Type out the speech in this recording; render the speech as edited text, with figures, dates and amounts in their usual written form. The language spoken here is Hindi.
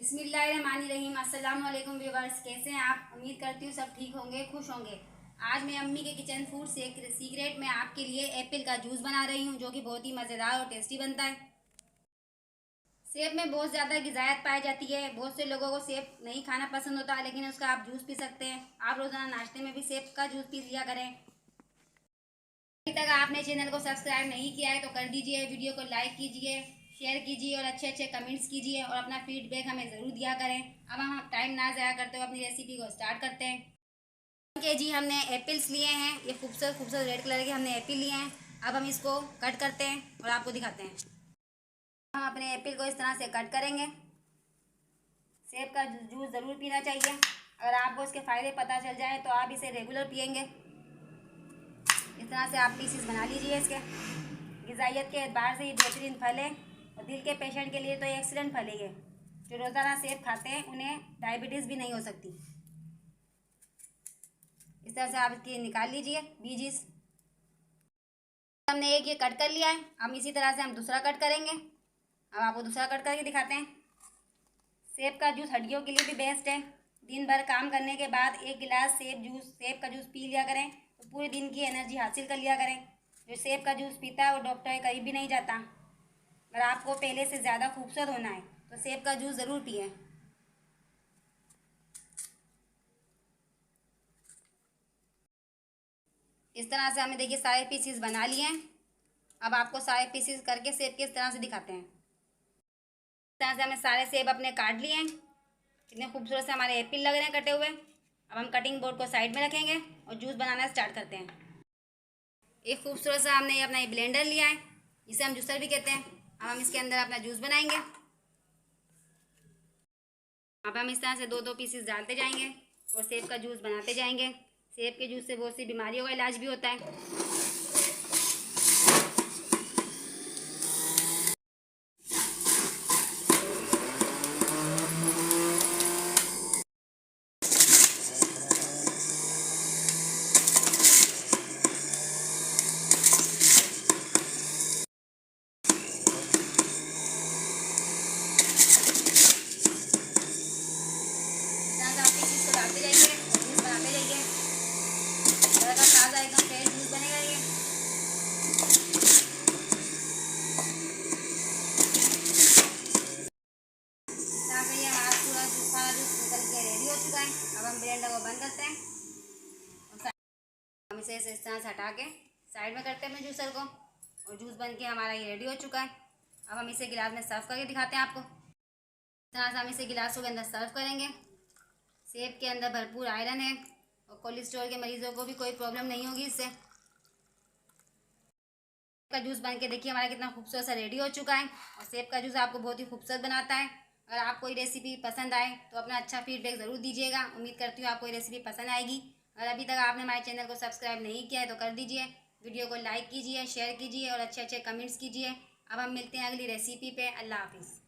बिस्मिल्लाहिर्रहमानिर्रहीम। अस्सलाम वालेकुम व्यूअर्स, कैसे हैं आप? उम्मीद करती हूँ सब ठीक होंगे, खुश होंगे। आज मैं अम्मी के किचन फूड से सीक्रेट में आपके लिए एप्पल का जूस बना रही हूँ, जो कि बहुत ही मज़ेदार और टेस्टी बनता है। सेब में बहुत ज़्यादा ग़िज़ायत पाई जाती है। बहुत से लोगों को सेब नहीं खाना पसंद होता, लेकिन उसका आप जूस पी सकते हैं। आप रोज़ाना नाश्ते में भी सेब का जूस पी लिया करें। अभी तक आपने चैनल को सब्सक्राइब नहीं किया है तो कर दीजिए, वीडियो को लाइक कीजिए, शेयर कीजिए और अच्छे अच्छे कमेंट्स कीजिए और अपना फीडबैक हमें ज़रूर दिया करें। अब हम टाइम ना ज़ाया करते हुए अपनी रेसिपी को स्टार्ट करते हैं। 1 kg हमने एप्पल्स लिए हैं। ये खूबसूरत खूबसूरत रेड कलर के हमने एप्पल लिए हैं। अब हम इसको कट करते हैं और आपको दिखाते हैं। हम अपने एप्पल को इस तरह से कट करेंगे। सेब का जूस ज़रूर पीना चाहिए। अगर आपको इसके फ़ायदे पता चल जाए तो आप इसे रेगुलर पियेंगे। इस तरह से आप पीसीस बना लीजिए। इसके ग़िज़ाइयत के एतबार से ये बेहतरीन फल है और दिल के पेशेंट के लिए तो ये एक्सीलेंट फल है। ये जो रोज़ाना सेब खाते हैं उन्हें डायबिटीज़ भी नहीं हो सकती। इस तरह से आप इसकी निकाल लीजिए बीजिस। हमने एक ये कट कर लिया है। हम इसी तरह से हम दूसरा कट करेंगे। अब आपको दूसरा कट करके दिखाते हैं। सेब का जूस हड्डियों के लिए भी बेस्ट है। दिन भर काम करने के बाद 1 गिलास सेब का जूस पी लिया करें तो पूरे दिन की एनर्जी हासिल कर लिया करें। जो सेब का जूस पीता है वो डॉक्टर के करीब भी नहीं जाता। अगर आपको पहले से ज़्यादा खूबसूरत होना है तो सेब का जूस ज़रूर पिएं। इस तरह से हमने देखिए सारे पीसीस बना लिए हैं। अब आपको सारे पीसीस करके सेब के इस तरह से दिखाते हैं। इस तरह से हमने सारे सेब अपने काट लिए हैं। कितने खूबसूरत से हमारे एप्पल लग रहे हैं कटे हुए। अब हम कटिंग बोर्ड को साइड में रखेंगे और जूस बनाना स्टार्ट करते हैं। एक खूबसूरत सा हमने अपना ये ब्लेंडर लिया है, जिसे हम जूसर भी कहते हैं। अब हम इसके अंदर अपना जूस बनाएंगे। अब हम इस तरह से 2-2 पीसेस डालते जाएंगे और सेब का जूस बनाते जाएंगे। सेब के जूस से बहुत सी बीमारियों का इलाज भी होता है। डालते जाइए, जूस बनाते जाइए। घर का ताज़ा एकदम फ्रेश जूस बनेगा ये। ताकि ये हमारा पूरा सारा जूस निकल के रेडी हो चुका है। अब हम ब्लेंडर को बंद करते हैं और हम इसे इस तरह से हटा के साइड में करते हैं अपने जूसर को। और जूस बन के हमारा ये रेडी हो चुका है। अब हम इसे गिलास में सर्व करके दिखाते हैं आपको। इस तरह से हम इसे गिलासों के अंदर सर्व करेंगे। सेब के अंदर भरपूर आयरन है और कोलेस्ट्रॉल के मरीजों को भी कोई प्रॉब्लम नहीं होगी इससे। का जूस बन के देखिए हमारा कितना खूबसूरत सा रेडी हो चुका है। और सेब का जूस आपको बहुत ही खूबसूरत बनाता है। अगर आपको ये रेसिपी पसंद आए तो अपना अच्छा फीडबैक ज़रूर दीजिएगा। उम्मीद करती हूँ आपको ये रेसिपी पसंद आएगी। अगर अभी तक आपने हमारे चैनल को सब्सक्राइब नहीं किया है तो कर दीजिए। वीडियो को लाइक कीजिए, शेयर कीजिए और अच्छे अच्छे कमेंट्स कीजिए। अब हम मिलते हैं अगली रेसिपी पे। अल्लाह हाफिज़।